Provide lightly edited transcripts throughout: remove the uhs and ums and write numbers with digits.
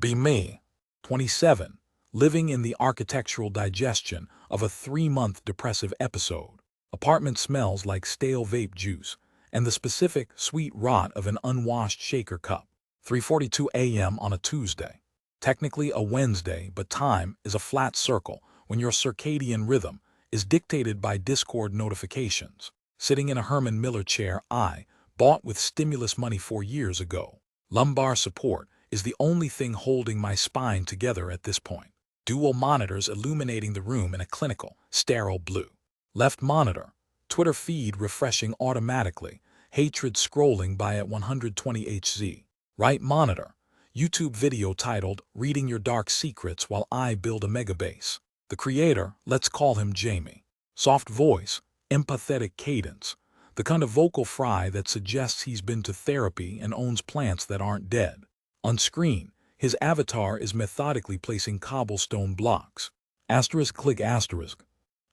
Be me, 27, living in the architectural digestion of a 3-month depressive episode. Apartment smells like stale vape juice and the specific sweet rot of an unwashed shaker cup. 3:42 a.m. on a Tuesday. Technically a Wednesday, but time is a flat circle when your circadian rhythm is dictated by Discord notifications. Sitting in a Herman Miller chair I bought with stimulus money 4 years ago. Lumbar support is the only thing holding my spine together at this point. Dual monitors illuminating the room in a clinical, sterile blue. Left monitor, Twitter feed refreshing automatically, hatred scrolling by at 120 Hz. Right monitor, YouTube video titled Reading Your Dark Secrets While I Build a Megabase. The creator, let's call him Jamie. Soft voice, empathetic cadence, the kind of vocal fry that suggests he's been to therapy and owns plants that aren't dead. On screen, his avatar is methodically placing cobblestone blocks. Asterisk click asterisk.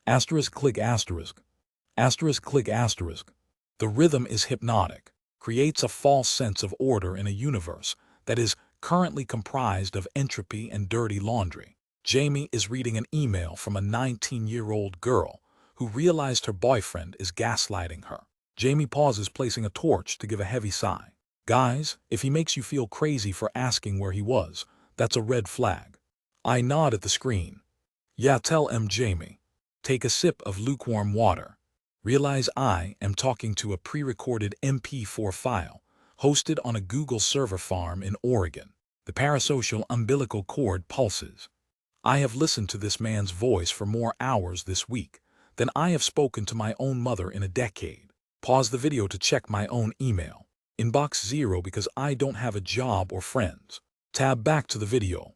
Asterisk click asterisk. Asterisk click asterisk. The rhythm is hypnotic, creates a false sense of order in a universe that is currently comprised of entropy and dirty laundry. Jamie is reading an email from a 19-year-old girl who realized her boyfriend is gaslighting her. Jamie pauses, placing a torch to give a heavy sigh. Guys, if he makes you feel crazy for asking where he was, that's a red flag. I nod at the screen. Yeah, tell Jamie. Take a sip of lukewarm water. Realize I am talking to a pre-recorded MP4 file hosted on a Google server farm in Oregon. The parasocial umbilical cord pulses. I have listened to this man's voice for more hours this week than I have spoken to my own mother in a decade. Pause the video to check my own email. Inbox 0 because I don't have a job or friends. Tab back to the video.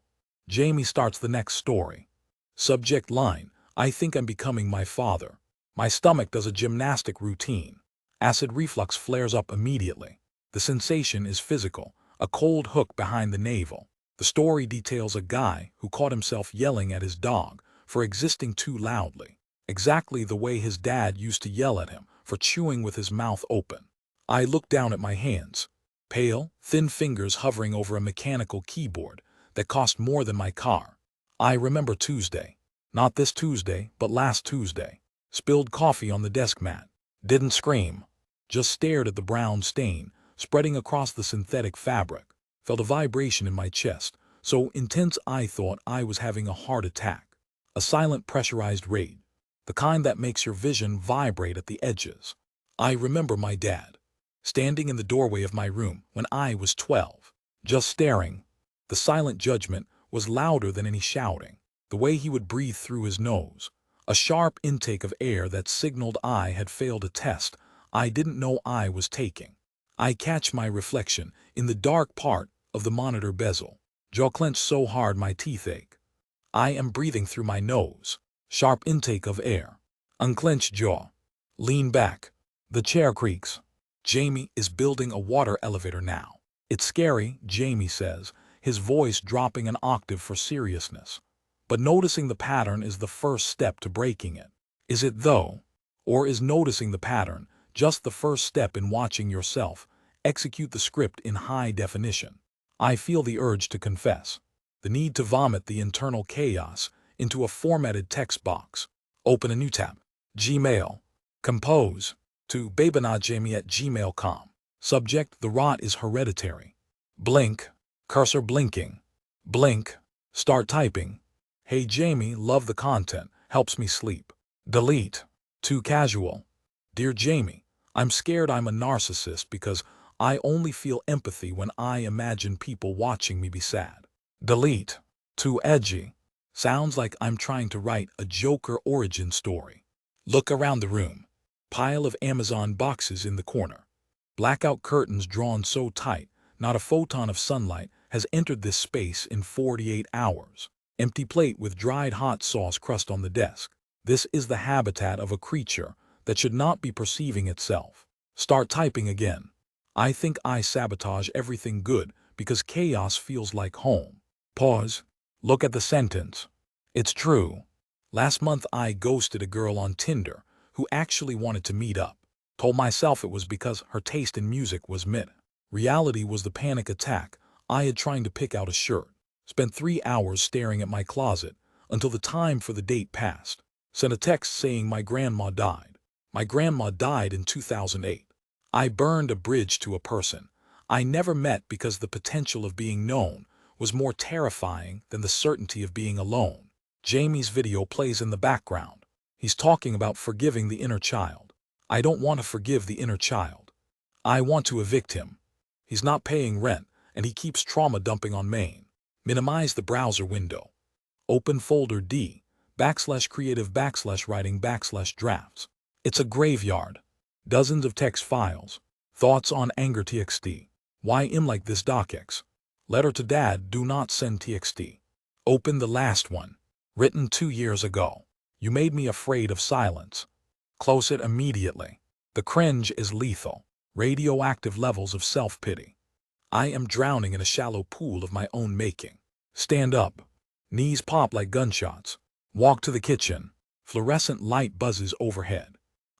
Jamie starts the next story. Subject line, I think I'm becoming my father. My stomach does a gymnastic routine. Acid reflux flares up immediately. The sensation is physical, a cold hook behind the navel. The story details a guy who caught himself yelling at his dog for existing too loudly, exactly the way his dad used to yell at him for chewing with his mouth open. I look down at my hands, pale, thin fingers hovering over a mechanical keyboard that cost more than my car. I remember Tuesday. Not this Tuesday, but last Tuesday. Spilled coffee on the desk mat. Didn't scream. Just stared at the brown stain spreading across the synthetic fabric. Felt a vibration in my chest, so intense I thought I was having a heart attack. A silent pressurized rage. The kind that makes your vision vibrate at the edges. I remember my dad, standing in the doorway of my room when I was 12, just staring. The silent judgment was louder than any shouting. The way he would breathe through his nose, a sharp intake of air that signaled I had failed a test I didn't know I was taking. I catch my reflection in the dark part of the monitor bezel. Jaw clenched so hard my teeth ache. I am breathing through my nose. Sharp intake of air. Unclenched jaw. Lean back. The chair creaks. Jamie is building a water elevator now. It's scary, Jamie says, his voice dropping an octave for seriousness. But noticing the pattern is the first step to breaking it. Is it though? Or is noticing the pattern just the first step in watching yourself execute the script in high definition? I feel the urge to confess, the need to vomit the internal chaos into a formatted text box. Open a new tab. Gmail. Compose. To babanajamie@gmail.com. Subject, the rot is hereditary. Blink. Cursor blinking. Blink. Start typing. Hey Jamie, love the content, helps me sleep. Delete. Too casual. Dear Jamie, I'm scared I'm a narcissist because I only feel empathy when I imagine people watching me be sad. Delete. Too edgy. Sounds like I'm trying to write a Joker origin story. Look around the room. Pile of Amazon boxes in the corner. Blackout curtains drawn so tight, not a photon of sunlight has entered this space in 48 hours. Empty plate with dried hot sauce crust on the desk. This is the habitat of a creature that should not be perceiving itself. Start typing again. I think I sabotage everything good because chaos feels like home. Pause. Look at the sentence. It's true. Last month I ghosted a girl on Tinder who actually wanted to meet up. Told myself it was because her taste in music was mid. Reality was the panic attack I had trying to pick out a shirt. Spent 3 hours staring at my closet until the time for the date passed. Sent a text saying my grandma died. My grandma died in 2008. I burned a bridge to a person I never met because the potential of being known was more terrifying than the certainty of being alone. Jamie's video plays in the background. He's talking about forgiving the inner child. I don't want to forgive the inner child. I want to evict him. He's not paying rent, and he keeps trauma dumping on Maine. Minimize the browser window. Open folder D, /creative /writing /drafts. It's a graveyard. Dozens of text files. Thoughts on anger txt. Why am like this docx. Letter to dad, do not send txt. Open the last one. Written 2 years ago. You made me afraid of silence. Close it immediately. The cringe is lethal. Radioactive levels of self-pity. I am drowning in a shallow pool of my own making. Stand up. Knees pop like gunshots. Walk to the kitchen. Fluorescent light buzzes overhead.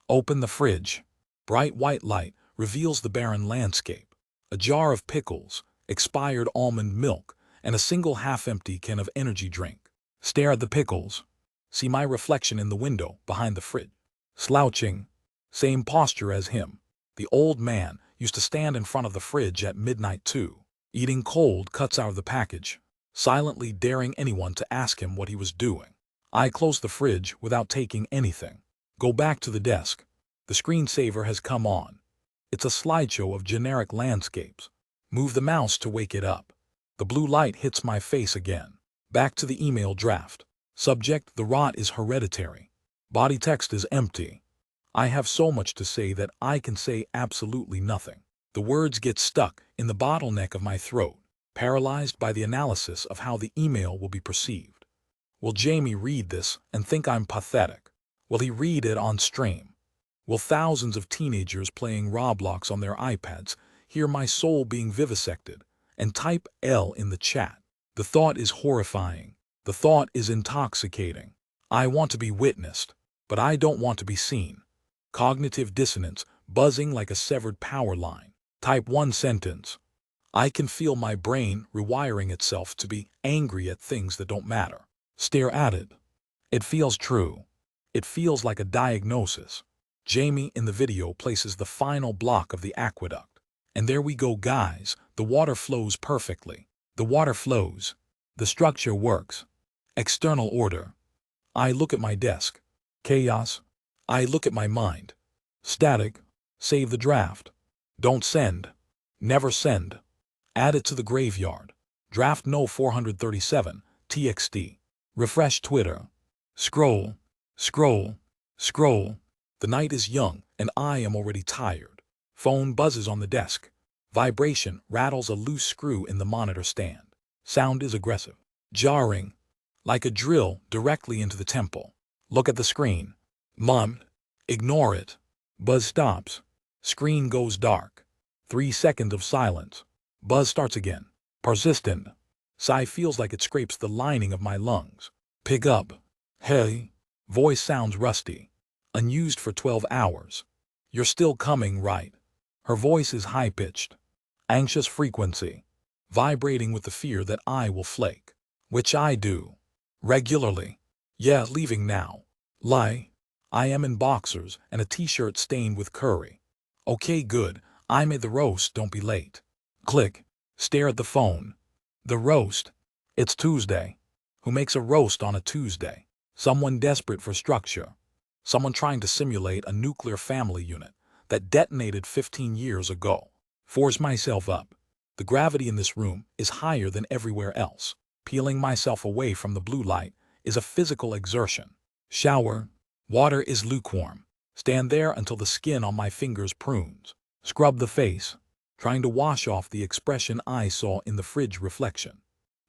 Open the fridge. Bright white light reveals the barren landscape. A jar of pickles, expired almond milk, and a single half-empty can of energy drink. Stare at the pickles. See my reflection in the window behind the fridge. Slouching. Same posture as him. The old man used to stand in front of the fridge at midnight too. Eating cold cuts out of the package, silently daring anyone to ask him what he was doing. I close the fridge without taking anything. Go back to the desk. The screensaver has come on. It's a slideshow of generic landscapes. Move the mouse to wake it up. The blue light hits my face again. Back to the email draft. Subject: the rot is hereditary. Body text is empty. I have so much to say that I can say absolutely nothing. The words get stuck in the bottleneck of my throat, paralyzed by the analysis of how the email will be perceived. Will Jamie read this and think I'm pathetic? Will he read it on stream? Will thousands of teenagers playing Roblox on their iPads hear my soul being vivisected and type L in the chat? The thought is horrifying. The thought is intoxicating. I want to be witnessed, but I don't want to be seen. Cognitive dissonance, buzzing like a severed power line. Type one sentence. I can feel my brain rewiring itself to be angry at things that don't matter. Stare at it. It feels true. It feels like a diagnosis. Jamie in the video places the final block of the aqueduct. And there we go, guys. The water flows perfectly. The water flows. The structure works. External order. I look at my desk. Chaos. I look at my mind. Static. Save the draft. Don't send. Never send. Add it to the graveyard. Draft no 437, txt. Refresh Twitter. Scroll. Scroll. Scroll. The night is young, and I am already tired. Phone buzzes on the desk. Vibration rattles a loose screw in the monitor stand. Sound is aggressive. Jarring. Like a drill directly into the temple. Look at the screen. Mom. Ignore it. Buzz stops. Screen goes dark. 3 seconds of silence. Buzz starts again. Persistent. Sigh feels like it scrapes the lining of my lungs. Pick up. Hey. Voice sounds rusty. Unused for 12 hours. You're still coming, right? Her voice is high-pitched. Anxious frequency. Vibrating with the fear that I will flake. Which I do. Regularly. Yeah, leaving now. Lie. I am in boxers and a t-shirt stained with curry. Okay, good. I made the roast, don't be late. Click. Stare at the phone. The roast. It's Tuesday. Who makes a roast on a Tuesday? Someone desperate for structure. Someone trying to simulate a nuclear family unit that detonated 15 years ago. Force myself up. The gravity in this room is higher than everywhere else. Peeling myself away from the blue light is a physical exertion. Shower. Water is lukewarm. Stand there until the skin on my fingers prunes. Scrub the face. Trying to wash off the expression I saw in the fridge reflection.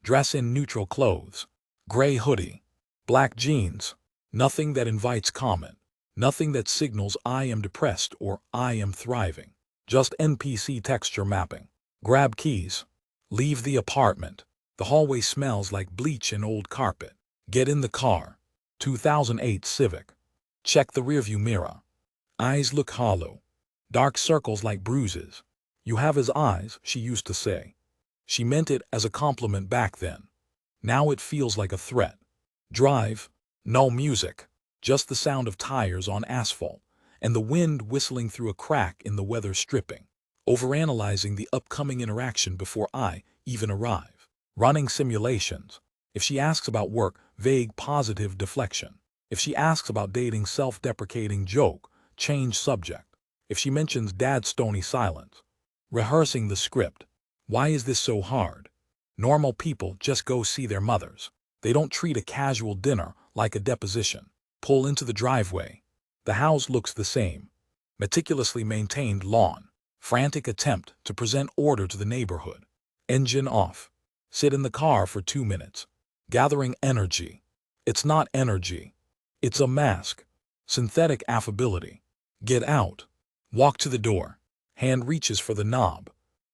Dress in neutral clothes. Gray hoodie. Black jeans. Nothing that invites comment. Nothing that signals I am depressed or I am thriving. Just NPC texture mapping. Grab keys. Leave the apartment. The hallway smells like bleach and old carpet. Get in the car. 2008 Civic. Check the rearview mirror. Eyes look hollow. Dark circles like bruises. You have his eyes, she used to say. She meant it as a compliment back then. Now it feels like a threat. Drive. No music. Just the sound of tires on asphalt, and the wind whistling through a crack in the weather stripping. Overanalyzing the upcoming interaction before I even arrive. Running simulations. If she asks about work, vague positive deflection. If she asks about dating, self-deprecating joke, change subject. If she mentions dad's stony silence. Rehearsing the script. Why is this so hard? Normal people just go see their mothers. They don't treat a casual dinner like a deposition. Pull into the driveway. The house looks the same. Meticulously maintained lawn. Frantic attempt to present order to the neighborhood. Engine off. Sit in the car for 2 minutes. Gathering energy. It's not energy. It's a mask. Synthetic affability. Get out. Walk to the door. Hand reaches for the knob.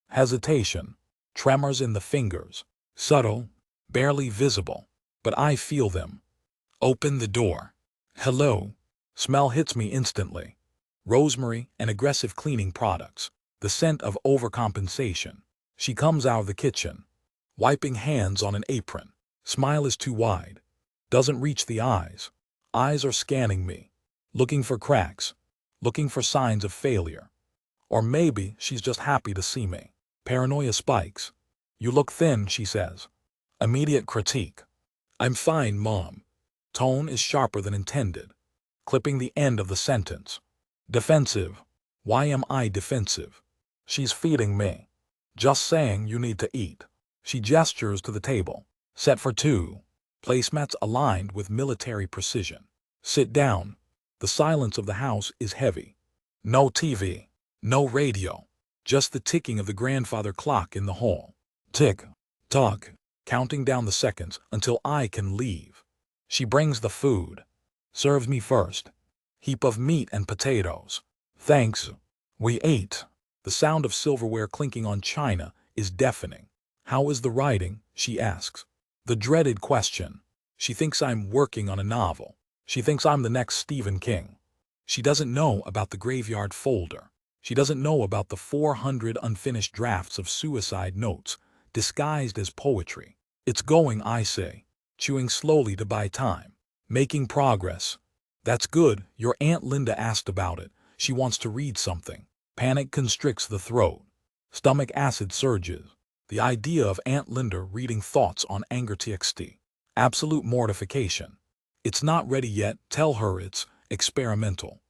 Hesitation. Tremors in the fingers. Subtle. Barely visible. But I feel them. Open the door. Hello. Smell hits me instantly. Rosemary and aggressive cleaning products. The scent of overcompensation. She comes out of the kitchen. Wiping hands on an apron. Smile is too wide. Doesn't reach the eyes. Eyes are scanning me. Looking for cracks. Looking for signs of failure. Or maybe she's just happy to see me. Paranoia spikes. You look thin, she says. Immediate critique. I'm fine, Mom. Tone is sharper than intended. Clipping the end of the sentence. Defensive. Why am I defensive? She's feeding me. Just saying you need to eat. She gestures to the table. Set for 2. Placemats aligned with military precision. Sit down. The silence of the house is heavy. No TV. No radio. Just the ticking of the grandfather clock in the hall. Tick. Tock. Counting down the seconds until I can leave. She brings the food. Serves me first. Heap of meat and potatoes. Thanks. We ate. The sound of silverware clinking on china is deafening. How is the writing? She asks. The dreaded question. She thinks I'm working on a novel. She thinks I'm the next Stephen King. She doesn't know about the graveyard folder. She doesn't know about the 400 unfinished drafts of suicide notes, disguised as poetry. It's going, I say, chewing slowly to buy time. Making progress. That's good. Your Aunt Linda asked about it. She wants to read something. Panic constricts the throat. Stomach acid surges. The idea of Aunt Linda reading thoughts on anger.txt. Absolute mortification. It's not ready yet. Tell her it's experimental.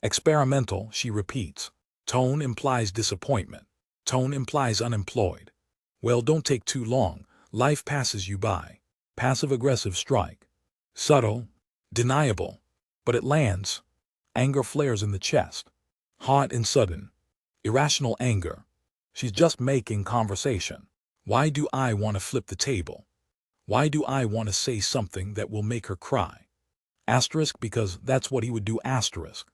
Experimental, she repeats. Tone implies disappointment. Tone implies unemployed. Well, don't take too long. Life passes you by. Passive-aggressive strike. Subtle. Deniable. But it lands. Anger flares in the chest. Hot and sudden. Irrational anger. She's just making conversation. Why do I want to flip the table? Why do I want to say something that will make her cry? Asterisk, because that's what he would do, asterisk.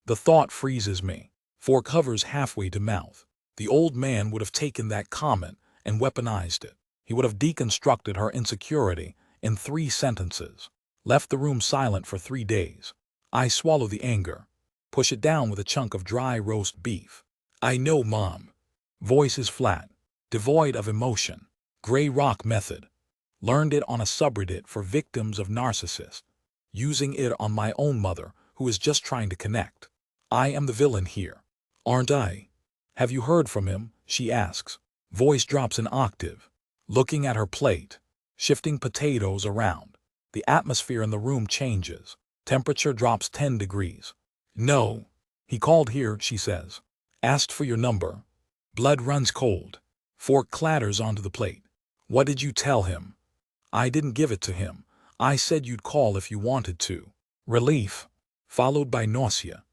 The thought freezes me. Fork hovers halfway to mouth. The old man would have taken that comment and weaponized it. He would have deconstructed her insecurity in 3 sentences. Left the room silent for 3 days. I swallow the anger. Push it down with a chunk of dry roast beef. I know, Mom. Voice is flat. Devoid of emotion. Gray rock method. Learned it on a subreddit for victims of narcissists. Using it on my own mother, who is just trying to connect. I am the villain here. Aren't I? Have you heard from him? She asks. Voice drops an octave. Looking at her plate. Shifting potatoes around. The atmosphere in the room changes. Temperature drops 10 degrees. No. He called here, she says. Asked for your number. Blood runs cold. Fork clatters onto the plate. What did you tell him? I didn't give it to him. I said you'd call if you wanted to. Relief. Followed by nausea.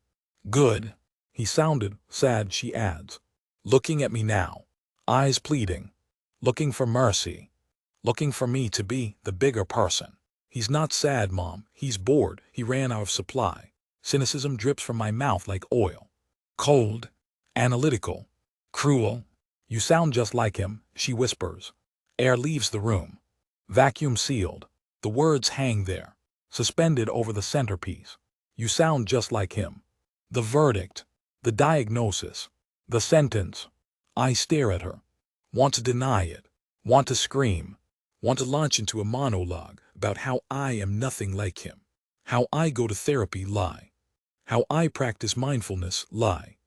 Good. He sounded sad, she adds. Looking at me now. Eyes pleading. Looking for mercy. Looking for me to be the bigger person. He's not sad, Mom. He's bored. He ran out of supply. Cynicism drips from my mouth like oil. Cold. Analytical. Cruel. You sound just like him, she whispers. Air leaves the room. Vacuum sealed. The words hang there, suspended over the centerpiece. You sound just like him. The verdict. The diagnosis. The sentence. I stare at her. Want to deny it. Want to scream. Want to launch into a monologue about how I am nothing like him. How I go to therapy, lie. How I practice mindfulness, lie.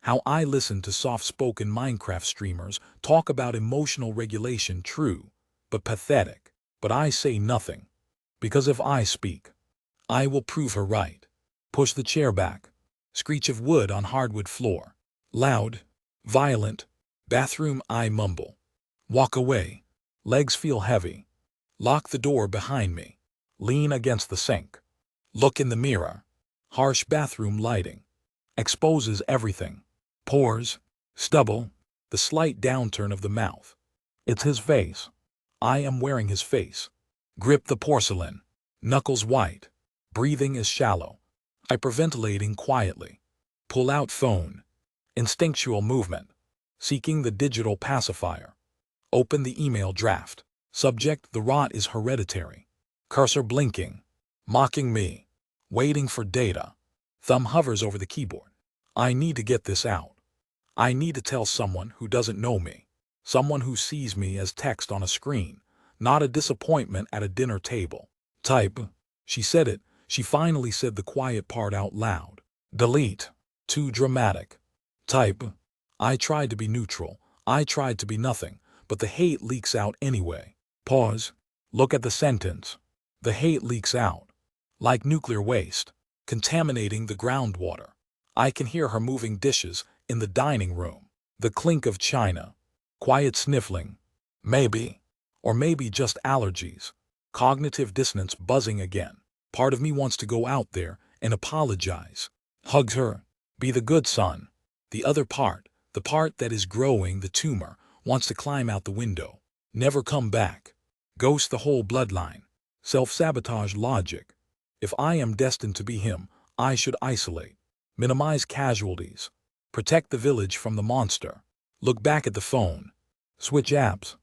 How I listen to soft-spoken Minecraft streamers talk about emotional regulation, true, but pathetic. But I say nothing. Because if I speak, I will prove her right. Push the chair back. Screech of wood on hardwood floor. Loud, violent, bathroom, I mumble. Walk away. Legs feel heavy. Lock the door behind me. Lean against the sink. Look in the mirror. Harsh bathroom lighting. Exposes everything. Pores, stubble, the slight downturn of the mouth. It's his face. I am wearing his face. Grip the porcelain. Knuckles white. Breathing is shallow. Hyperventilating quietly. Pull out phone. Instinctual movement. Seeking the digital pacifier. Open the email draft. Subject, the rot is hereditary. Cursor blinking. Mocking me. Waiting for data. Thumb hovers over the keyboard. I need to get this out. I need to tell someone who doesn't know me. Someone who sees me as text on a screen, not a disappointment at a dinner table. Type. She said it. She finally said the quiet part out loud. Delete. Too dramatic. Type. I tried to be neutral. I tried to be nothing, but the hate leaks out anyway. Pause. Look at the sentence. The hate leaks out. Like nuclear waste, contaminating the groundwater. I can hear her moving dishes in the dining room. The clink of china. Quiet sniffling. Maybe. Or maybe just allergies. Cognitive dissonance buzzing again. Part of me wants to go out there and apologize. Hug her. Be the good son. The other part, the part that is growing the tumor, wants to climb out the window. Never come back. Ghost the whole bloodline. Self-sabotage logic. If I am destined to be him, I should isolate. Minimize casualties. Protect the village from the monster. Look back at the phone. Switch apps.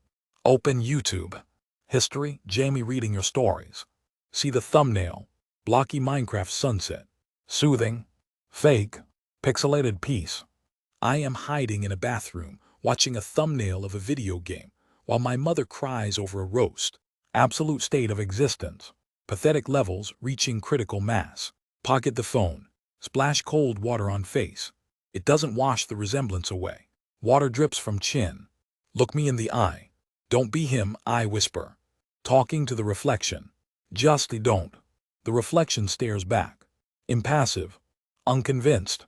Open YouTube. History, Jamie reading your stories. See the thumbnail. Blocky Minecraft sunset. Soothing. Fake. Pixelated piece. I am hiding in a bathroom, watching a thumbnail of a video game, while my mother cries over a roast. Absolute state of existence. Pathetic levels reaching critical mass. Pocket the phone. Splash cold water on face. It doesn't wash the resemblance away. Water drips from chin. Look me in the eye. Don't be him, I whisper. Talking to the reflection. Justly don't. The reflection stares back. Impassive. Unconvinced.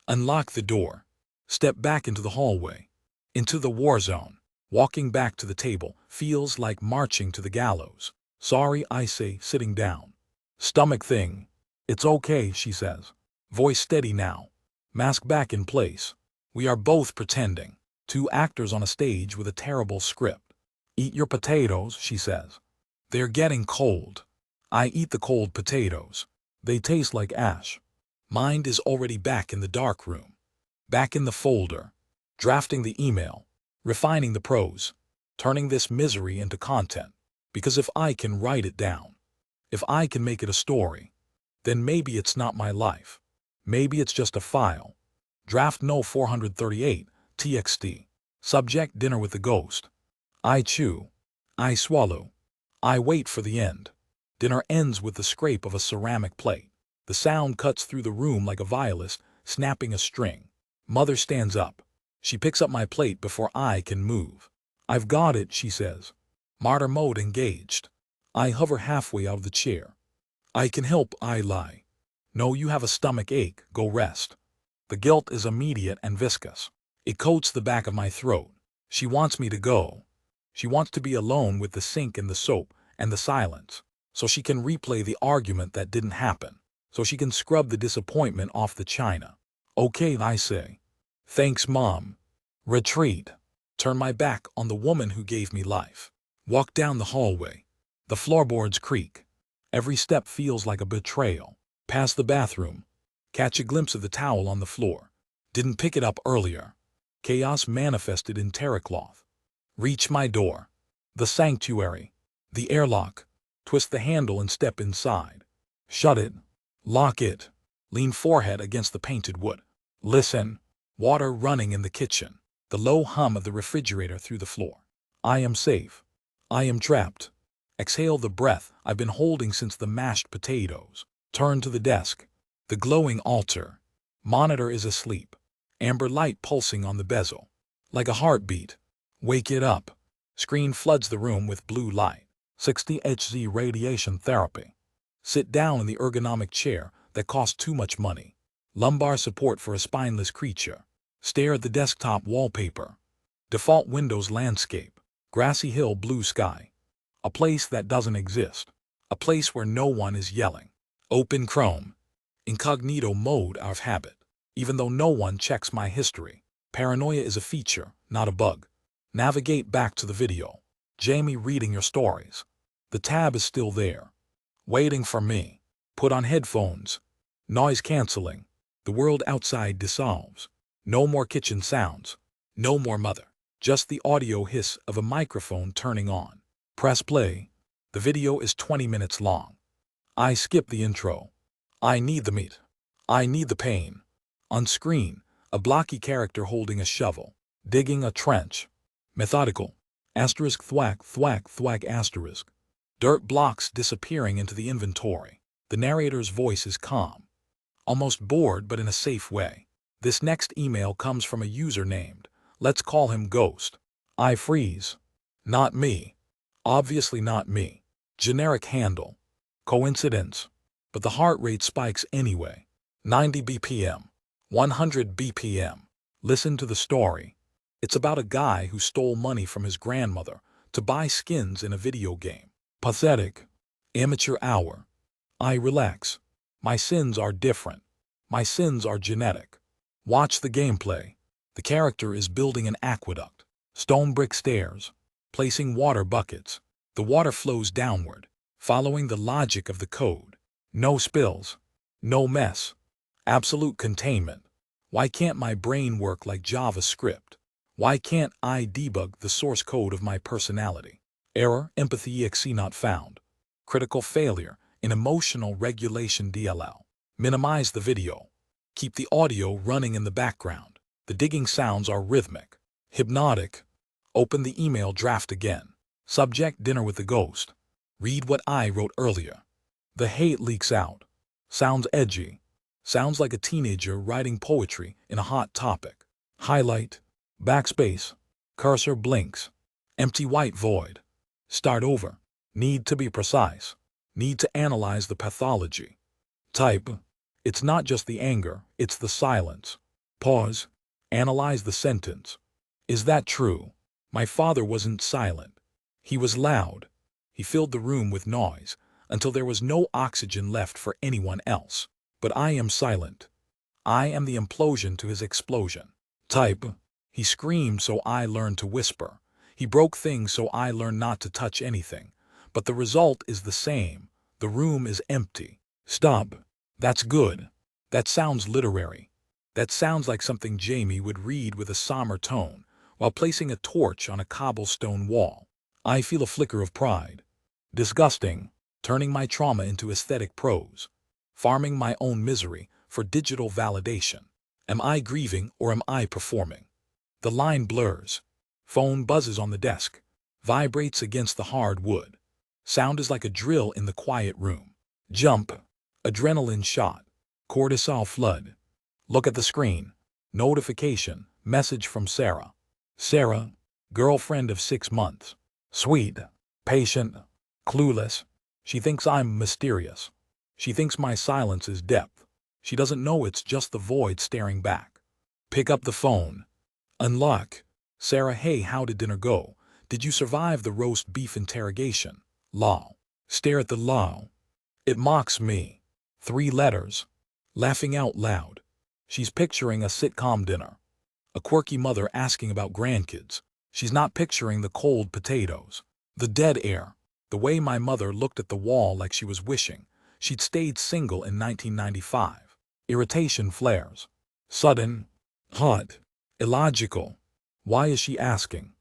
Unlock the door. Step back into the hallway. Into the war zone. Walking back to the table feels like marching to the gallows. Sorry, I say, sitting down. Stomach thing. It's okay, she says. Voice steady now. Mask back in place. We are both pretending. Two actors on a stage with a terrible script. Eat your potatoes, she says. They're getting cold. I eat the cold potatoes. They taste like ash. Mind is already back in the dark room. Back in the folder. Drafting the email. Refining the prose. Turning this misery into content. Because if I can write it down, if I can make it a story, then maybe it's not my life. Maybe it's just a file. Draft no 438, txt. Subject, dinner with the ghost. I chew. I swallow. I wait for the end. Dinner ends with the scrape of a ceramic plate. The sound cuts through the room like a violist snapping a string. Mother stands up. She picks up my plate before I can move. I've got it, she says. Martyr mode engaged. I hover halfway out of the chair. I can help, I lie. No, you have a stomach ache, go rest. The guilt is immediate and viscous. It coats the back of my throat. She wants me to go. She wants to be alone with the sink and the soap and the silence, so she can replay the argument that didn't happen, so she can scrub the disappointment off the china. Okay, I say. Thanks, Mom. Retreat. Turn my back on the woman who gave me life. Walk down the hallway. The floorboards creak. Every step feels like a betrayal. Past the bathroom. Catch a glimpse of the towel on the floor. Didn't pick it up earlier. Chaos manifested in terracloth. Reach my door. The sanctuary. The airlock. Twist the handle and step inside. Shut it. Lock it. Lean forehead against the painted wood. Listen. Water running in the kitchen. The low hum of the refrigerator through the floor. I am safe. I am trapped. Exhale the breath I've been holding since the mashed potatoes. Turn to the desk. The glowing altar. Monitor is asleep. Amber light pulsing on the bezel. Like a heartbeat. Wake it up. Screen floods the room with blue light. 60 Hz radiation therapy. Sit down in the ergonomic chair that costs too much money. Lumbar support for a spineless creature. Stare at the desktop wallpaper. Default Windows landscape. Grassy hill, blue sky. A place that doesn't exist. A place where no one is yelling. Open Chrome. Incognito mode out of habit. Even though no one checks my history. Paranoia is a feature, not a bug. Navigate back to the video. Jamie reading your stories. The tab is still there. Waiting for me. Put on headphones. Noise cancelling. The world outside dissolves. No more kitchen sounds. No more mother. Just the audio hiss of a microphone turning on. Press play. The video is 20 minutes long. I skip the intro. I need the meat. I need the pain. On screen, a blocky character holding a shovel. Digging a trench. Methodical. Asterisk thwack thwack thwack asterisk. Dirt blocks disappearing into the inventory. The narrator's voice is calm. Almost bored, but in a safe way. This next email comes from a user named, let's call him Ghost. I freeze. Not me. Obviously not me. Generic handle. Coincidence. But the heart rate spikes anyway. 90 BPM. 100 BPM. Listen to the story. It's about a guy who stole money from his grandmother to buy skins in a video game. Pathetic. Amateur hour. I relax. My sins are different. My sins are genetic. Watch the gameplay. The character is building an aqueduct. Stone brick stairs. Placing water buckets. The water flows downward, following the logic of the code. No spills. No mess. Absolute containment. Why can't my brain work like JavaScript? Why can't I debug the source code of my personality? Error, empathy exe not found. Critical failure in emotional regulation DLL. Minimize the video. Keep the audio running in the background. The digging sounds are rhythmic. Hypnotic. Open the email draft again. Subject, dinner with the ghost. Read what I wrote earlier. The hate leaks out. Sounds edgy. Sounds like a teenager writing poetry in a hot topic. Highlight. Backspace. Cursor blinks. Empty white void. Start over. Need to be precise. Need to analyze the pathology. Type. It's not just the anger, it's the silence. Pause. Analyze the sentence. Is that true? My father wasn't silent. He was loud. He filled the room with noise until there was no oxygen left for anyone else. But I am silent. I am the implosion to his explosion. Type. He screamed, so I learned to whisper. He broke things, so I learned not to touch anything. But the result is the same. The room is empty. Stop. That's good. That sounds literary. That sounds like something Jamie would read with a somber tone while placing a torch on a cobblestone wall. I feel a flicker of pride. Disgusting. Turning my trauma into aesthetic prose. Farming my own misery for digital validation. Am I grieving or am I performing? The line blurs. Phone buzzes on the desk. Vibrates against the hard wood. Sound is like a drill in the quiet room. Jump. Adrenaline shot. Cortisol flood. Look at the screen. Notification. Message from Sarah. Sarah, girlfriend of 6 months. Sweet. Patient. Clueless. She thinks I'm mysterious. She thinks my silence is depth. She doesn't know it's just the void staring back. Pick up the phone. Unlock. Sarah, hey, how did dinner go? Did you survive the roast beef interrogation? Lol. Stare at the lol. It mocks me. 3 letters. Laughing out loud. She's picturing a sitcom dinner. A quirky mother asking about grandkids. She's not picturing the cold potatoes. The dead air. The way my mother looked at the wall like she was wishing she'd stayed single in 1995. Irritation flares. Sudden. Hot. Illogical. Why is she asking?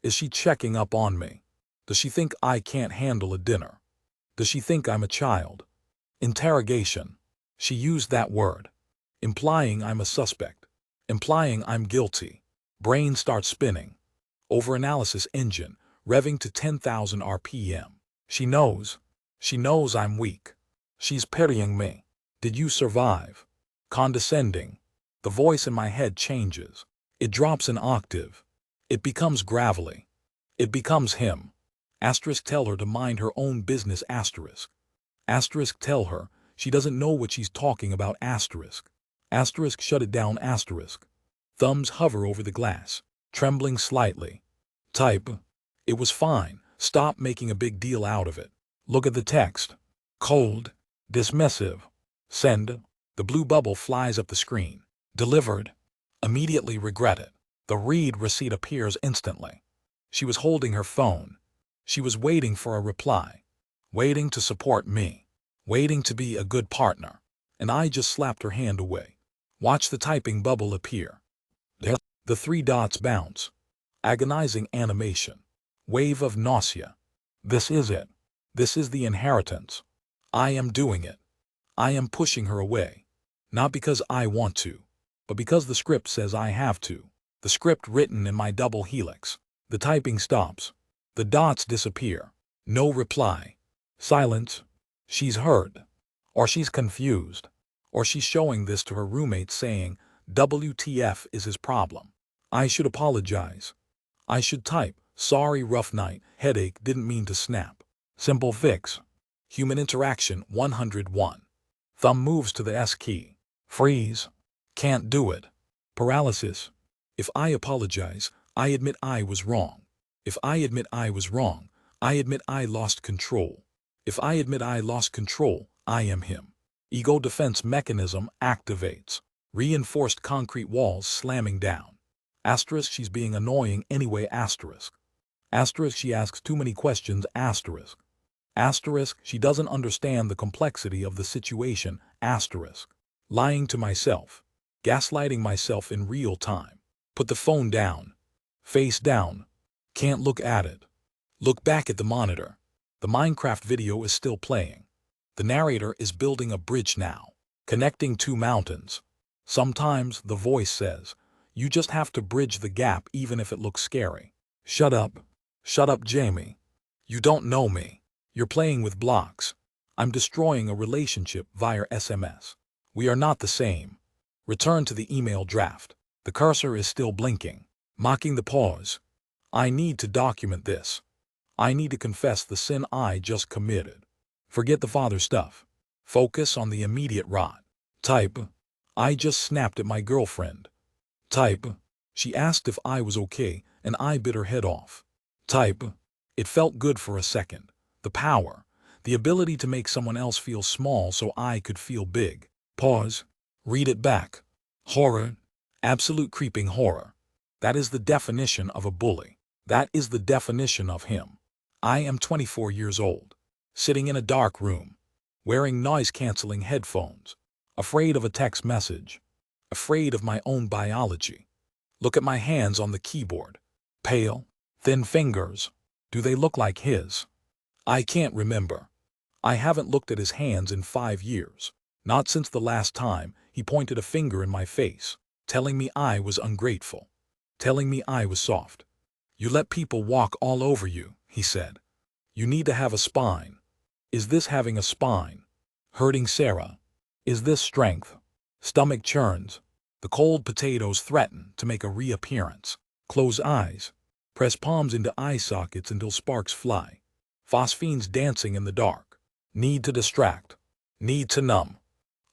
Is she checking up on me? Does she think I can't handle a dinner? Does she think I'm a child? Interrogation. She used that word. Implying I'm a suspect. Implying I'm guilty. Brain starts spinning. Overanalysis engine, revving to 10,000 RPM. She knows. She knows I'm weak. She's pitying me. Did you survive? Condescending. The voice in my head changes. It drops an octave. It becomes gravelly. It becomes him. Asterisk tell her to mind her own business asterisk. Asterisk tell her she doesn't know what she's talking about asterisk. Asterisk shut it down asterisk. Thumbs hover over the glass, trembling slightly. Type. It was fine. Stop making a big deal out of it. Look at the text. Cold. Dismissive. Send. The blue bubble flies up the screen. Delivered. Immediately regret it. The read receipt appears instantly. She was holding her phone. She was waiting for a reply. Waiting to support me. Waiting to be a good partner. And I just slapped her hand away. Watch the typing bubble appear. The 3 dots bounce. Agonizing animation. Wave of nausea. This is it. This is the inheritance. I am doing it. I am pushing her away. Not because I want to, but because the script says I have to. The script written in my double helix. The typing stops. The dots disappear. No reply. Silence. She's heard. Or she's confused. Or she's showing this to her roommate saying, WTF is his problem. I should apologize. I should type, sorry rough night, headache, didn't mean to snap. Simple fix. Human interaction 101. Thumb moves to the S key. Freeze. Can't do it. Paralysis. If I apologize, I admit I was wrong. If I admit I was wrong, I admit I lost control. If I admit I lost control, I am him. Ego defense mechanism activates. Reinforced concrete walls slamming down. Asterisk she's being annoying anyway asterisk. Asterisk she asks too many questions asterisk. Asterisk she doesn't understand the complexity of the situation asterisk. Lying to myself. Gaslighting myself in real time. Put the phone down. Face down. Can't look at it. Look back at the monitor. The Minecraft video is still playing. The narrator is building a bridge now, connecting 2 mountains. Sometimes the voice says, you just have to bridge the gap even if it looks scary. Shut up. Shut up, Jamie. You don't know me. You're playing with blocks. I'm destroying a relationship via SMS. We are not the same. Return to the email draft. The cursor is still blinking, mocking the pause. I need to document this. I need to confess the sin I just committed. Forget the father stuff. Focus on the immediate rot. Type. I just snapped at my girlfriend. Type. She asked if I was okay, and I bit her head off. Type. It felt good for a second. The power. The ability to make someone else feel small so I could feel big. Pause. Read it back. Horror. Absolute creeping horror. That is the definition of a bully. That is the definition of him. I am 24 years old. Sitting in a dark room. Wearing noise-canceling headphones. Afraid of a text message. Afraid of my own biology. Look at my hands on the keyboard. Pale, thin fingers. Do they look like his? I can't remember. I haven't looked at his hands in 5 years. Not since the last time he pointed a finger in my face, telling me I was ungrateful. Telling me I was soft. You let people walk all over you, he said. You need to have a spine. Is this having a spine? Hurting Sarah. Is this strength? Stomach churns. The cold potatoes threaten to make a reappearance. Close eyes. Press palms into eye sockets until sparks fly. Phosphenes dancing in the dark. Need to distract. Need to numb.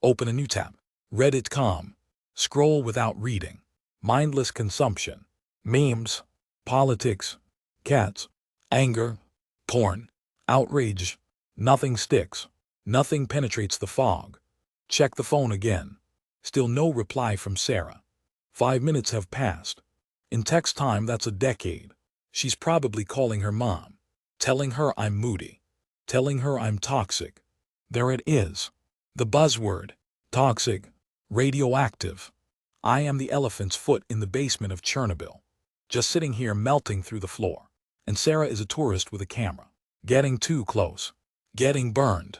Open a new tab. Reddit calm. Scroll without reading. Mindless consumption. Memes. Politics. Cats. Anger. Porn. Outrage. Nothing sticks. Nothing penetrates the fog. Check the phone again. Still no reply from Sarah. 5 minutes have passed. In text time, that's a decade. She's probably calling her mom. Telling her I'm moody. Telling her I'm toxic. There it is. The buzzword. Toxic. Radioactive. I am the elephant's foot in the basement of Chernobyl. Just sitting here melting through the floor. And Sarah is a tourist with a camera. Getting too close. Getting burned.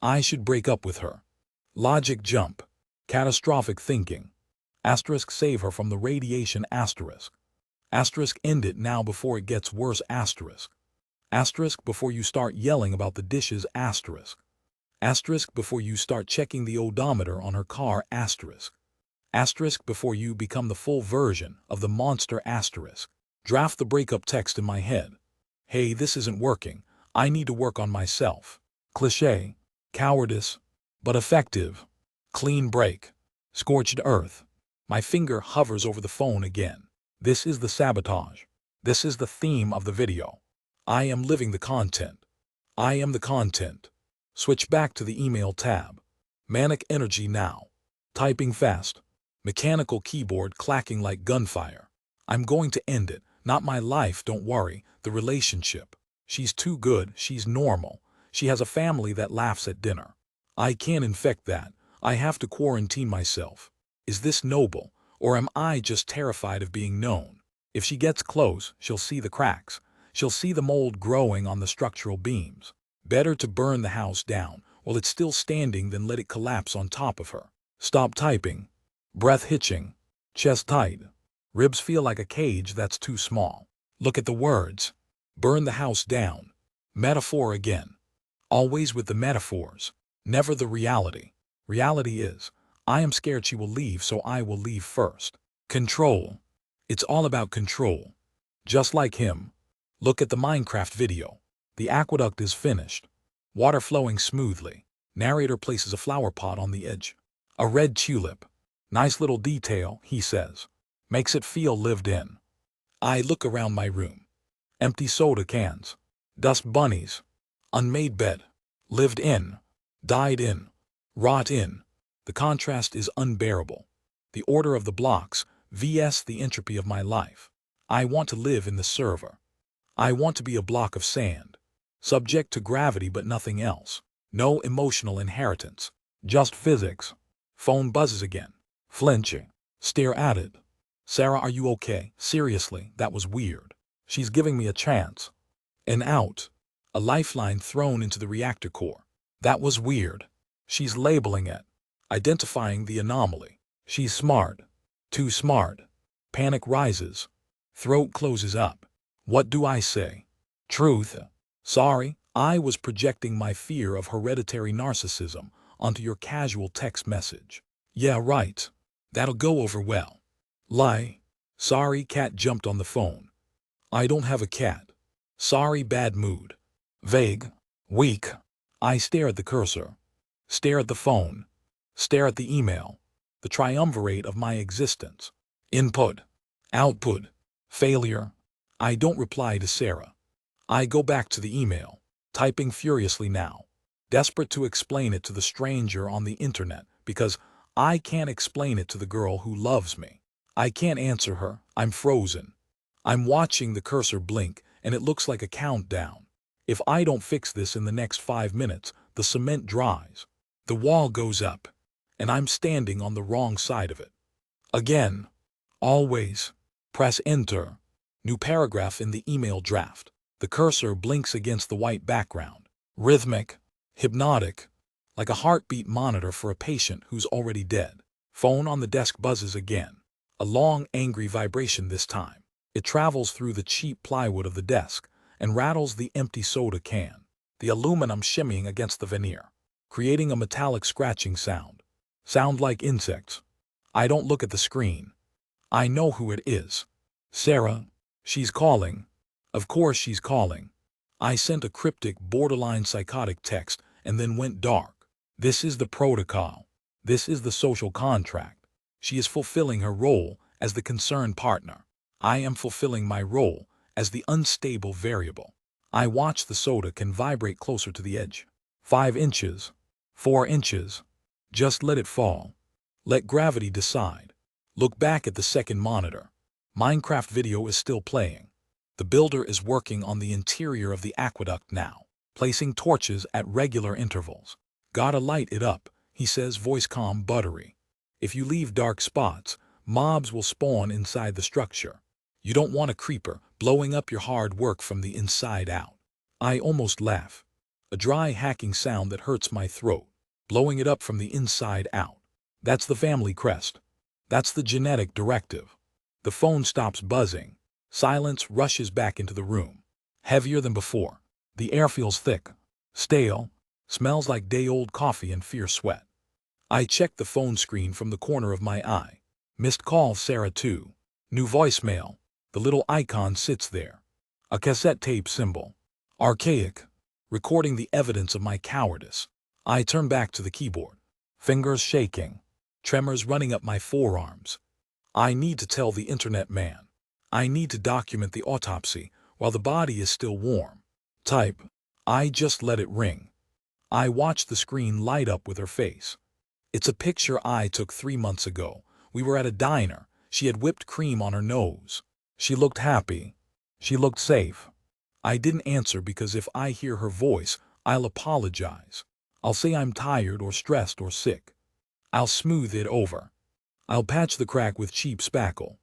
I should break up with her. Logic jump. Catastrophic thinking. Asterisk save her from the radiation asterisk. Asterisk end it now before it gets worse asterisk. Asterisk before you start yelling about the dishes, asterisk. Asterisk before you start checking the odometer on her car, asterisk. Asterisk before you become the full version of the monster, asterisk. Draft the breakup text in my head. Hey, this isn't working. I need to work on myself. Cliché. Cowardice. But effective. Clean break. Scorched earth. My finger hovers over the phone again. This is the sabotage. This is the theme of the video. I am living the content. I am the content. Switch back to the email tab. Manic energy now. Typing fast. Mechanical keyboard clacking like gunfire. I'm going to end it. Not my life, don't worry. The relationship. She's too good. She's normal. She has a family that laughs at dinner. I can't infect that. I have to quarantine myself. Is this noble, or am I just terrified of being known? If she gets close, she'll see the cracks. She'll see the mold growing on the structural beams. Better to burn the house down while it's still standing than let it collapse on top of her. Stop typing. Breath hitching. Chest tight. Ribs feel like a cage that's too small. Look at the words. Burn the house down. Metaphor again. Always with the metaphors. Never the reality. Reality is, I am scared she will leave, so I will leave first. Control. It's all about control. Just like him. Look at the Minecraft video. The aqueduct is finished. Water flowing smoothly. Narrator places a flower pot on the edge. A red tulip. Nice little detail, he says. Makes it feel lived in. I look around my room. Empty soda cans. Dust bunnies. Unmade bed. Lived in. Died in. Rot in. The contrast is unbearable. The order of the blocks vs the entropy of my life. I want to live in the server. I want to be a block of sand. Subject to gravity but nothing else. No emotional inheritance. Just physics. Phone buzzes again. Flinching. Stare at it. Sarah, are you okay? Seriously, that was weird. She's giving me a chance. An out. A lifeline thrown into the reactor core. That was weird. She's labeling it. Identifying the anomaly. She's smart. Too smart. Panic rises. Throat closes up. What do I say? Truth. Sorry, I was projecting my fear of hereditary narcissism onto your casual text message. Yeah, right. That'll go over well. Lie. Sorry, cat jumped on the phone. I don't have a cat. Sorry, bad mood. Vague. Weak. I stare at the cursor. Stare at the phone. Stare at the email. The triumvirate of my existence. Input. Output. Failure. I don't reply to Sarah. I go back to the email, typing furiously now, desperate to explain it to the stranger on the internet because I can't explain it to the girl who loves me. I can't answer her. I'm frozen. I'm watching the cursor blink and it looks like a countdown. If I don't fix this in the next 5 minutes, the cement dries. The wall goes up, and I'm standing on the wrong side of it. Again. Always. Press enter. New paragraph in the email draft. The cursor blinks against the white background. Rhythmic. Hypnotic. Like a heartbeat monitor for a patient who's already dead. Phone on the desk buzzes again. A long, angry vibration this time. It travels through the cheap plywood of the desk and rattles the empty soda can. The aluminum shimmying against the veneer, creating a metallic scratching sound. Sound like insects. I don't look at the screen. I know who it is. Sarah. She's calling. Of course she's calling. I sent a cryptic, borderline psychotic text and then went dark. This is the protocol. This is the social contract. She is fulfilling her role as the concerned partner. I am fulfilling my role as the unstable variable. I watch the soda can vibrate closer to the edge. 5 inches. 4 inches. Just let it fall. Let gravity decide. Look back at the second monitor. Minecraft video is still playing. The builder is working on the interior of the aqueduct now, placing torches at regular intervals. Gotta light it up, he says, voice calm, buttery. If you leave dark spots, mobs will spawn inside the structure. You don't want a creeper blowing up your hard work from the inside out. I almost laugh. A dry hacking sound that hurts my throat. Blowing it up from the inside out. That's the family crest. That's the genetic directive. The phone stops buzzing. Silence rushes back into the room. heavier than before. The air feels thick, stale, smells like day-old coffee and fierce sweat. I check the phone screen from the corner of my eye. Missed call Sarah 2. New voicemail. The little icon sits there. A cassette tape symbol. Archaic. Recording the evidence of my cowardice. I turn back to the keyboard. Fingers shaking. Tremors running up my forearms. I need to tell the internet man. I need to document the autopsy while the body is still warm. Type. I just let it ring. I watch the screen light up with her face. It's a picture I took 3 months ago. We were at a diner. She had whipped cream on her nose. She looked happy. She looked safe. I didn't answer because if I hear her voice, I'll apologize. I'll say I'm tired or stressed or sick. I'll smooth it over. I'll patch the crack with cheap spackle.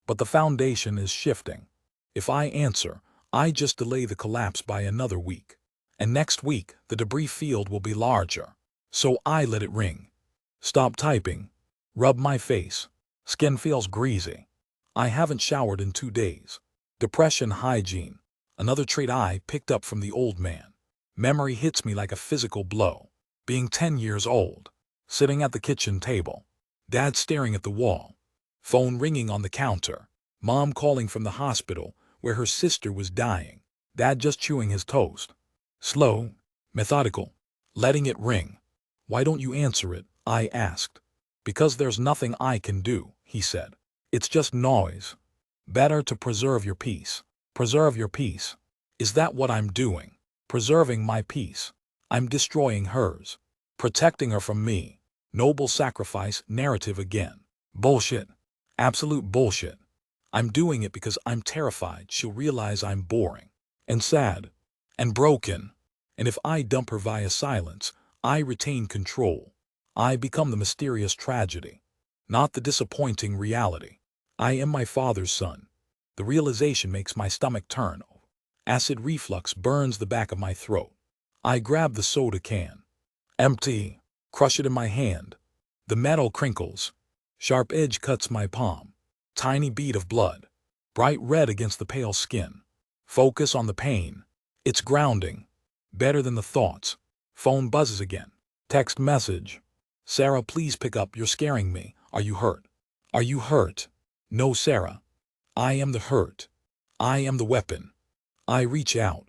But the foundation is shifting. If I answer, I just delay the collapse by another week. And next week, the debris field will be larger. So I let it ring. Stop typing. Rub my face. Skin feels greasy. I haven't showered in 2 days. Depression hygiene. Another trait I picked up from the old man. Memory hits me like a physical blow. Being 10 years old. Sitting at the kitchen table. Dad staring at the wall. Phone ringing on the counter. Mom calling from the hospital where her sister was dying. Dad just chewing his toast. Slow, methodical, letting it ring. Why don't you answer it? I asked. Because there's nothing I can do, he said. It's just noise. Better to preserve your peace. Preserve your peace. Is that what I'm doing? Preserving my peace. I'm destroying hers. Protecting her from me. Noble sacrifice narrative again. Bullshit. Absolute bullshit. I'm doing it because I'm terrified she'll realize I'm boring. And sad. And broken. And if I dump her via silence, I retain control. I become the mysterious tragedy, not the disappointing reality. I am my father's son. The realization makes my stomach turn. Acid reflux burns the back of my throat. I grab the soda can. Empty. Crush it in my hand. The metal crinkles. Sharp edge cuts my palm. Tiny bead of blood. Bright red against the pale skin. Focus on the pain. It's grounding. Better than the thoughts. Phone buzzes again. Text message. Sarah, please pick up. You're scaring me. Are you hurt? Are you hurt? No, Sarah. I am the hurt. I am the weapon. I reach out.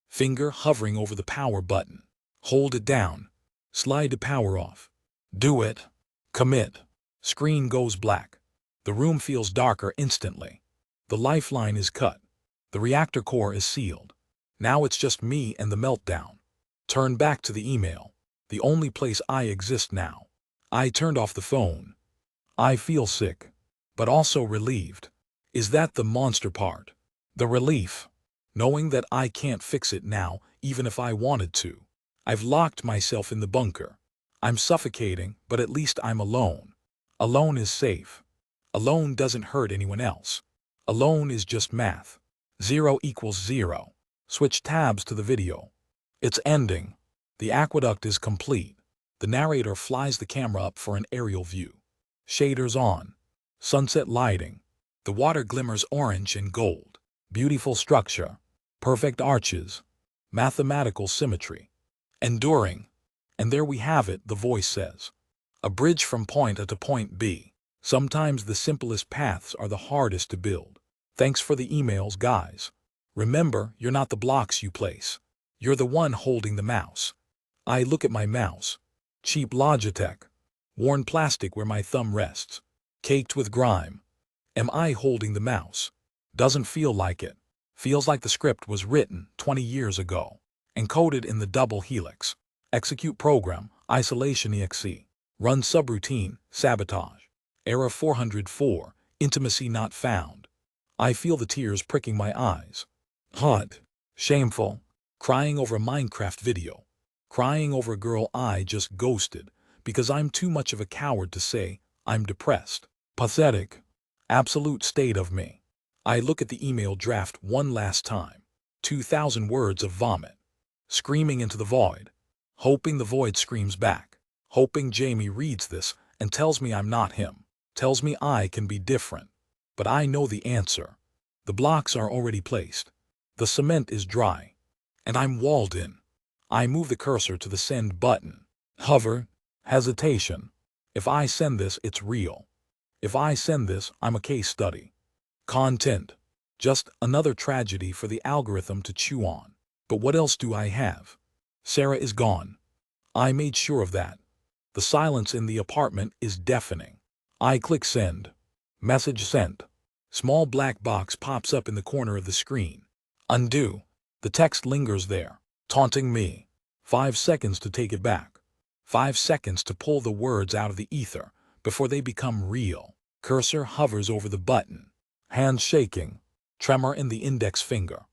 Finger hovering over the power button. Hold it down. Slide the power off. Do it. Commit. Screen goes black. The room feels darker instantly. The lifeline is cut. The reactor core is sealed. Now it's just me and the meltdown. Turn back to the email. The only place I exist now. I turned off the phone. I feel sick, but also relieved. Is that the monster part? The relief. Knowing that I can't fix it now, even if I wanted to. I've locked myself in the bunker. I'm suffocating, but at least I'm alone. Alone is safe. Alone doesn't hurt anyone else. Alone is just math. 0 equals 0. Switch tabs to the video. It's ending. The aqueduct is complete. The narrator flies the camera up for an aerial view. Shaders on. Sunset lighting. The water glimmers orange and gold. Beautiful structure. Perfect arches. Mathematical symmetry. Enduring. And there we have it, the voice says. A bridge from point A to point B. Sometimes the simplest paths are the hardest to build. Thanks for the emails, guys. Remember, you're not the blocks you place. You're the one holding the mouse. I look at my mouse. Cheap Logitech. Worn plastic where my thumb rests. Caked with grime. Am I holding the mouse? Doesn't feel like it. Feels like the script was written 20 years ago. Encoded in the double helix. Execute program, isolation exe. Run subroutine, sabotage. Error 404, intimacy not found. I feel the tears pricking my eyes. Hot. Shameful. Crying over a Minecraft video. Crying over a girl I just ghosted because I'm too much of a coward to say I'm depressed. Pathetic. Absolute state of me. I look at the email draft one last time. 2,000 words of vomit. Screaming into the void. Hoping the void screams back. Hoping Jamie reads this and tells me I'm not him. Tells me I can be different. But I know the answer. The blocks are already placed. The cement is dry. And I'm walled in. I move the cursor to the send button. Hover. Hesitation. If I send this, it's real. If I send this, I'm a case study. Content. Just another tragedy for the algorithm to chew on. But what else do I have? Sarah is gone. I made sure of that. The silence in the apartment is deafening. I click send. Message sent. Small black box pops up in the corner of the screen. Undo. The text lingers there, taunting me. 5 seconds to take it back. 5 seconds to pull the words out of the ether before they become real. Cursor hovers over the button. Hands shaking. Tremor in the index finger.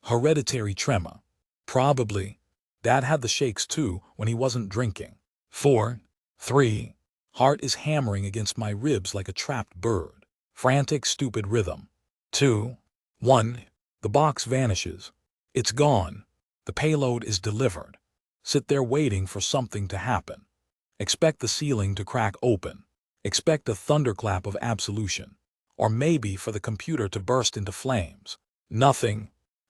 Hereditary tremor. Probably. Dad had the shakes too when he wasn't drinking. 4, 3. Heart is hammering against my ribs like a trapped bird. Frantic, stupid rhythm. 2, 1. The box vanishes. It's gone. The payload is delivered. Sit there waiting for something to happen. Expect the ceiling to crack open. Expect a thunderclap of absolution. Or maybe for the computer to burst into flames. Nothing.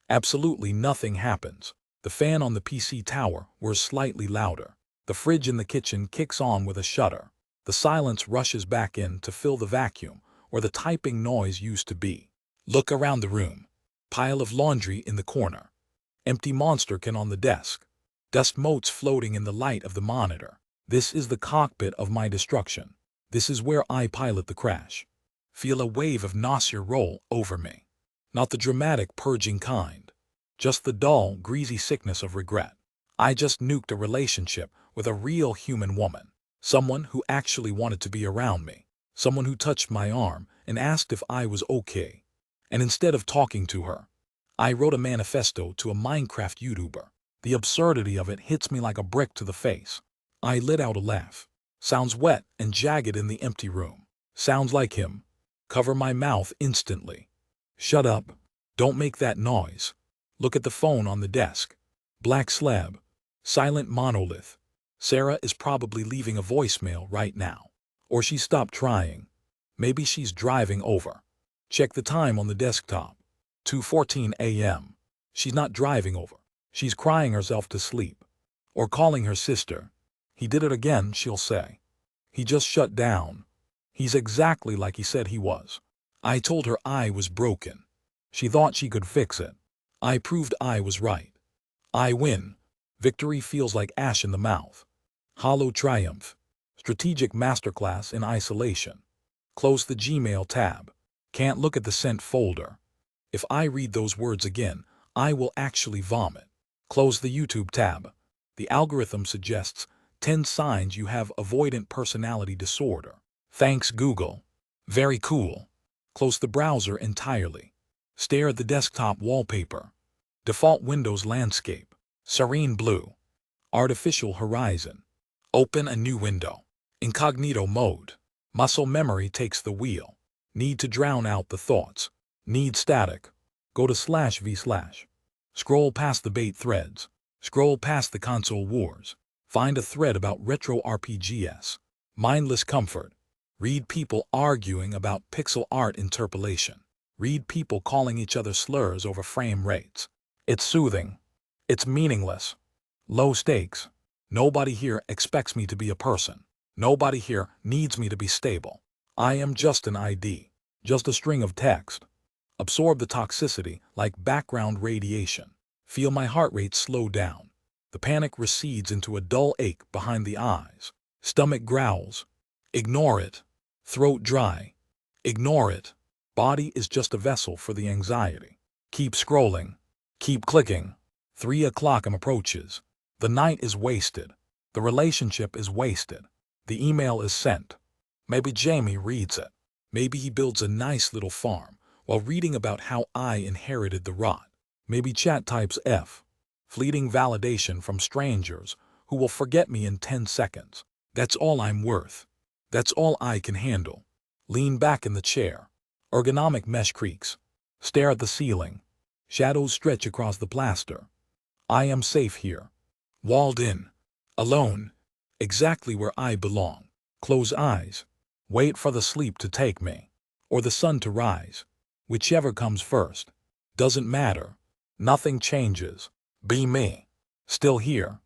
Absolutely nothing happens. The fan on the PC tower whirs slightly louder. The fridge in the kitchen kicks on with a shudder. The silence rushes back in to fill the vacuum where the typing noise used to be. Look around the room. Pile of laundry in the corner. Empty monster can on the desk. Dust motes floating in the light of the monitor. This is the cockpit of my destruction. This is where I pilot the crash. Feel a wave of nausea roll over me. Not the dramatic purging kind. Just the dull, greasy sickness of regret. I just nuked a relationship with a real human woman. Someone who actually wanted to be around me. Someone who touched my arm and asked if I was okay. And instead of talking to her, I wrote a manifesto to a Minecraft YouTuber. The absurdity of it hits me like a brick to the face. I let out a laugh. Sounds wet and jagged in the empty room. Sounds like him. Cover my mouth instantly. Shut up. Don't make that noise. Look at the phone on the desk. Black slab. Silent monolith. Sarah is probably leaving a voicemail right now. Or she stopped trying. Maybe she's driving over. Check the time on the desktop. 2:14 a.m. She's not driving over. She's crying herself to sleep. Or calling her sister. He did it again, she'll say. He just shut down. He's exactly like he said he was. I told her I was broken. She thought she could fix it. I proved I was right. I win. Victory feels like ash in the mouth. Hollow triumph. Strategic masterclass in isolation. Close the Gmail tab. Can't look at the sent folder. If I read those words again, I will actually vomit. Close the YouTube tab. The algorithm suggests 10 signs you have avoidant personality disorder. Thanks, Google. Very cool. Close the browser entirely. Stare at the desktop wallpaper. Default Windows landscape. Serene blue. Artificial horizon. Open a new window. Incognito mode. Muscle memory takes the wheel. Need to drown out the thoughts. Need static. Go to /v/. Scroll past the bait threads. Scroll past the console wars. Find a thread about retro RPGs. Mindless comfort. Read people arguing about pixel art interpolation. Read people calling each other slurs over frame rates. It's soothing. It's meaningless. Low stakes. Nobody here expects me to be a person. Nobody here needs me to be stable. I am just an ID. Just a string of text. Absorb the toxicity like background radiation. Feel my heart rate slow down. The panic recedes into a dull ache behind the eyes. Stomach growls. Ignore it. Throat dry. Ignore it. Body is just a vessel for the anxiety. Keep scrolling. Keep clicking. 3 o'clock approaches. The night is wasted. The relationship is wasted. The email is sent. Maybe Jamie reads it. Maybe he builds a nice little farm while reading about how I inherited the rot. Maybe chat types F. Fleeting validation from strangers who will forget me in 10 seconds. That's all I'm worth. That's all I can handle. Lean back in the chair. Ergonomic mesh creaks. Stare at the ceiling. Shadows stretch across the plaster. I am safe here. Walled in. Alone. Exactly where I belong. Close eyes. Wait for the sleep to take me. Or the sun to rise. Whichever comes first. Doesn't matter. Nothing changes. Be me. Still here.